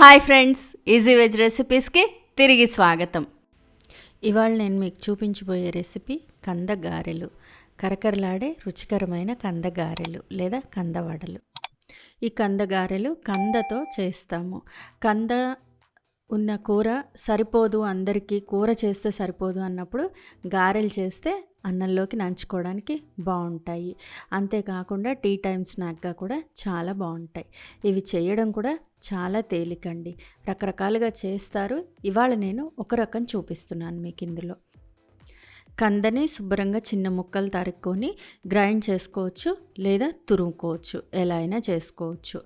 Hi friends, easy veg రెసిపీస్కి తిరిగి స్వాగతం. ఇవాళ నేను మీకు చూపించబోయే రెసిపీ కంద గారెలు. కరకరలాడే రుచికరమైన కంద గారెలు లేదా కందవడలు. ఈ కంద గారెలు కందతో చేస్తాము. కంద ఉన్న కూర సరిపోదు, అందరికీ కూర చేస్తే సరిపోదు అన్నప్పుడు గారెలు చేస్తే అన్నంలోకి నంచుకోవడానికి బాగుంటాయి. అంతేకాకుండా టీ టైమ్ స్నాక్గా కూడా చాలా బాగుంటాయి. ఇవి చేయడం కూడా చాలా తేలికండి. రకరకాలుగా చేస్తారు. ఇవాళ నేను ఒక రకం చూపిస్తున్నాను మీకు. ఇందులో కందని శుభ్రంగా చిన్న ముక్కలు తరుక్కొని గ్రైండ్ చేసుకోవచ్చు లేదా తురుముకోవచ్చు, ఎలా అయినా చేసుకోవచ్చు.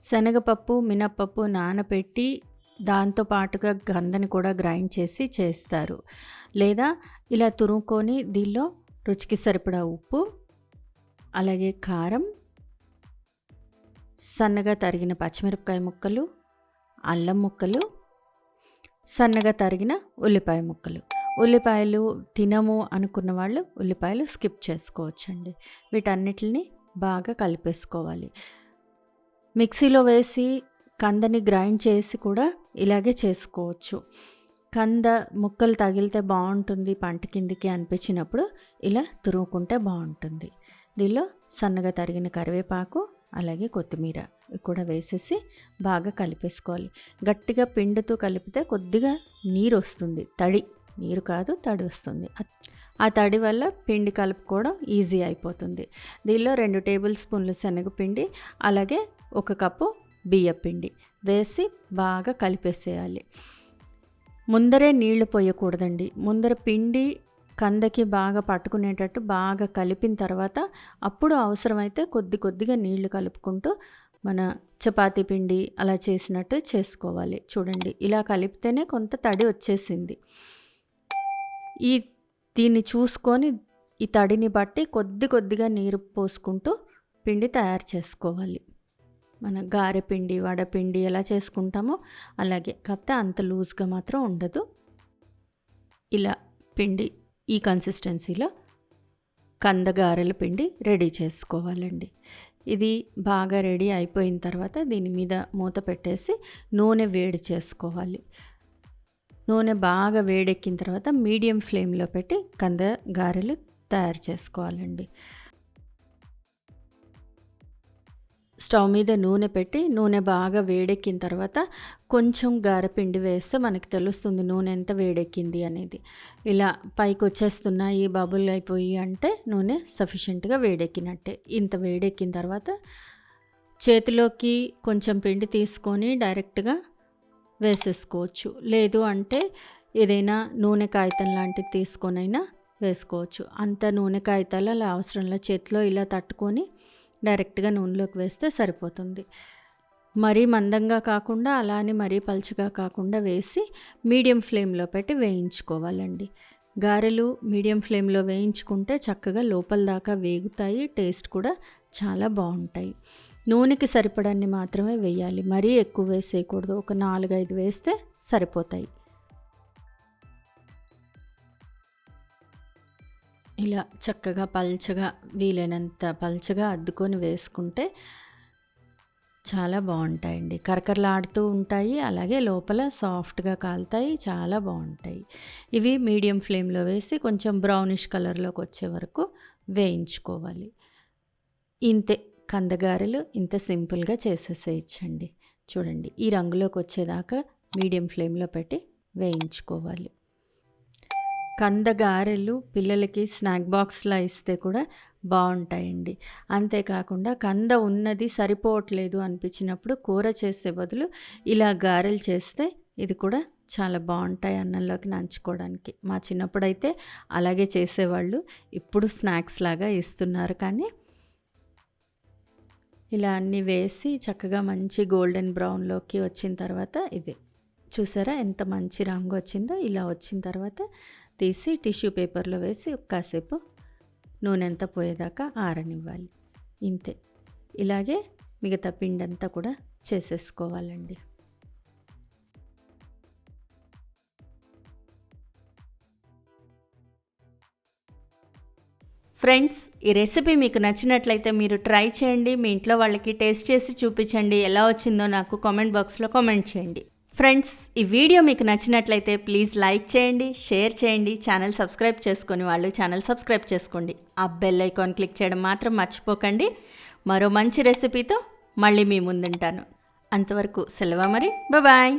శనగపప్పు మినప్పప్పు నానబెట్టి దాంతో పాటుగా కందని కూడా గ్రైండ్ చేసి చేస్తారు. లేదా ఇలా తురుముకొని దీనిలో రుచికి సరిపడా ఉప్పు, అలాగే కారం, సన్నగా తరిగిన పచ్చిమిరపకాయ ముక్కలు, అల్లం ముక్కలు, సన్నగా తరిగిన ఉల్లిపాయ ముక్కలు. ఉల్లిపాయలు తినము అనుకున్న వాళ్ళు ఉల్లిపాయలు స్కిప్ చేసుకోవచ్చండి. వీటన్నిటిని బాగా కలిపేసుకోవాలి. మిక్సీలో వేసి కందని గ్రైండ్ చేసి కూడా ఇలాగే చేసుకోవచ్చు. కంద ముక్కలు తగిలితే బాగుంటుంది పంట కిందికి అనిపించినప్పుడు ఇలా తురుముకుంటే బాగుంటుంది. దీనిలో సన్నగా తరిగిన కరివేపాకు, అలాగే కొత్తిమీర కూడా వేసేసి బాగా కలిపేసుకోవాలి. గట్టిగా పిండితో కలిపితే కొద్దిగా నీరు వస్తుంది, నీరు కాదు తడి వస్తుంది. ఆ తడి వల్ల పిండి కలుపుకోవడం ఈజీ అయిపోతుంది. దీనిలో 2 టేబుల్ స్పూన్లు శనగపిండి, అలాగే 1 కప్పు బియ్యపిండి వేసి బాగా కలిపేసేయాలి. ముందరే నీళ్లు పోయకూడదండి. ముందర పిండి కందకి బాగా పట్టుకునేటట్టు బాగా కలిపిన తర్వాత అప్పుడు అవసరమైతే కొద్దిగా నీళ్లు కలుపుకుంటూ మన చపాతీ పిండి అలా చేసినట్టు చేసుకోవాలి. చూడండి, ఇలా కలిపితేనే కొంత తడి వచ్చేసింది. దీన్ని చూసుకొని ఈ తడిని బట్టి కొద్దిగా నీరు పోసుకుంటూ పిండి తయారు చేసుకోవాలి. మన గారె పిండి, వడపిండి ఎలా చేసుకుంటామో అలాగే, కాకపోతే అంత లూజ్గా మాత్రం ఉండదు. ఇలా పిండి ఈ కన్సిస్టెన్సీలో కందగారెల పిండి రెడీ చేసుకోవాలండి. ఇది బాగా రెడీ అయిపోయిన తర్వాత దీని మీద మూత పెట్టేసి నూనె వేడి చేసుకోవాలి. నూనె బాగా వేడెక్కిన తర్వాత మీడియం ఫ్లేమ్లో పెట్టి కంద గారెలు తయారు చేసుకోవాలండి. స్టవ్ మీద నూనె పెట్టి నూనె బాగా వేడెక్కిన తర్వాత కొంచెం గారెపిండి వేస్తే మనకి తెలుస్తుంది నూనె ఎంత వేడెక్కింది అనేది. ఇలా పైకి వచ్చేస్తున్నాయి, బబుల్ అయిపోయి అంటే నూనె సఫిషియెంట్గా వేడెక్కినట్టే. ఇంత వేడెక్కిన తర్వాత చేతిలోకి కొంచెం పిండి తీసుకొని డైరెక్ట్గా వేసేసుకోవచ్చు. లేదు అంటే ఏదైనా నూనె కాగితం లాంటిది తీసుకొనైనా వేసుకోవచ్చు. అంత నూనె కాగితాలు అలా అవసరంలో చేతిలో ఇలా తట్టుకొని డైరెక్ట్గా నూనెలోకి వేస్తే సరిపోతుంది. మరీ మందంగా కాకుండా అలానే మరీ పలుచగా కాకుండా వేసి మీడియం ఫ్లేమ్లో పెట్టి వేయించుకోవాలండి. గారెలు మీడియం ఫ్లేమ్లో వేయించుకుంటే చక్కగా లోపల దాకా వేగుతాయి, టేస్ట్ కూడా చాలా బాగుంటాయి. నూనెకి సరిపడాన్ని మాత్రమే వేయాలి, మరీ ఎక్కువ వేసేయకూడదు. ఒక 4-5 వేస్తే సరిపోతాయి. ఇలా చక్కగా పల్చగా, వీలైనంత పల్చగా అద్దుకొని వేసుకుంటే చాలా బాగుంటాయండి. కరకరలాడుతూ ఉంటాయి, అలాగే లోపల సాఫ్ట్గా కాలుతాయి, చాలా బాగుంటాయి. ఇవి మీడియం ఫ్లేమ్లో వేసి కొంచెం బ్రౌనిష్ కలర్లోకి వచ్చే వరకు వేయించుకోవాలి. ఇంతే, కందగారెలు ఇంత సింపుల్గా చేసేసేయచ్చండి. చూడండి, ఈ రంగులోకి వచ్చేదాకా మీడియం ఫ్లేమ్లో పెట్టి వేయించుకోవాలి. కందగారెలు పిల్లలకి స్నాక్ బాక్స్లా ఇస్తే కూడా బాగుంటాయండి. అంతేకాకుండా కంద ఉన్నది సరిపోవట్లేదు అనిపించినప్పుడు కూర చేసే బదులు ఇలా గారెలు చేస్తే ఇది కూడా చాలా బాగుంటాయి అన్నంలోకి నంచుకోవడానికి. మా చిన్నప్పుడైతే అలాగే చేసేవాళ్ళు, ఇప్పుడు స్నాక్స్ లాగా ఇస్తున్నారు. కానీ ఇలా అన్నీ వేసి చక్కగా మంచి గోల్డెన్ బ్రౌన్లోకి వచ్చిన తర్వాత ఇది చూసారా ఎంత మంచి రంగు వచ్చిందో. ఇలా వచ్చిన తర్వాత తీసి టిష్యూ పేపర్లో వేసి కాసేపు నూనె అంతా పోయేదాకా ఆరనివ్వాలి. ఇంతే, ఇలాగే మిగతా పిండి అంతా కూడా చేసేసుకోవాలండి. ఫ్రెండ్స్, ఈ రెసిపీ మీకు నచ్చినట్లయితే మీరు ట్రై చేయండి. మీ ఇంట్లో వాళ్ళకి టేస్ట్ చేసి చూపించండి. ఎలా వచ్చిందో నాకు కామెంట్ బాక్స్లో కామెంట్ చేయండి. ఫ్రెండ్స్, ఈ వీడియో మీకు నచ్చినట్లయితే ప్లీజ్ లైక్ చేయండి, షేర్ చేయండి. ఛానల్ సబ్స్క్రైబ్ చేసుకుని వాళ్ళు ఛానల్ సబ్స్క్రైబ్ చేసుకోండి. ఆ బెల్ ఐకాన్ క్లిక్ చేయడం మాత్రం మర్చిపోకండి. మరో మంచి రెసిపీతో మళ్ళీ మీ ముందుంటాను. అంతవరకు సెలవు మరి. బాయ్.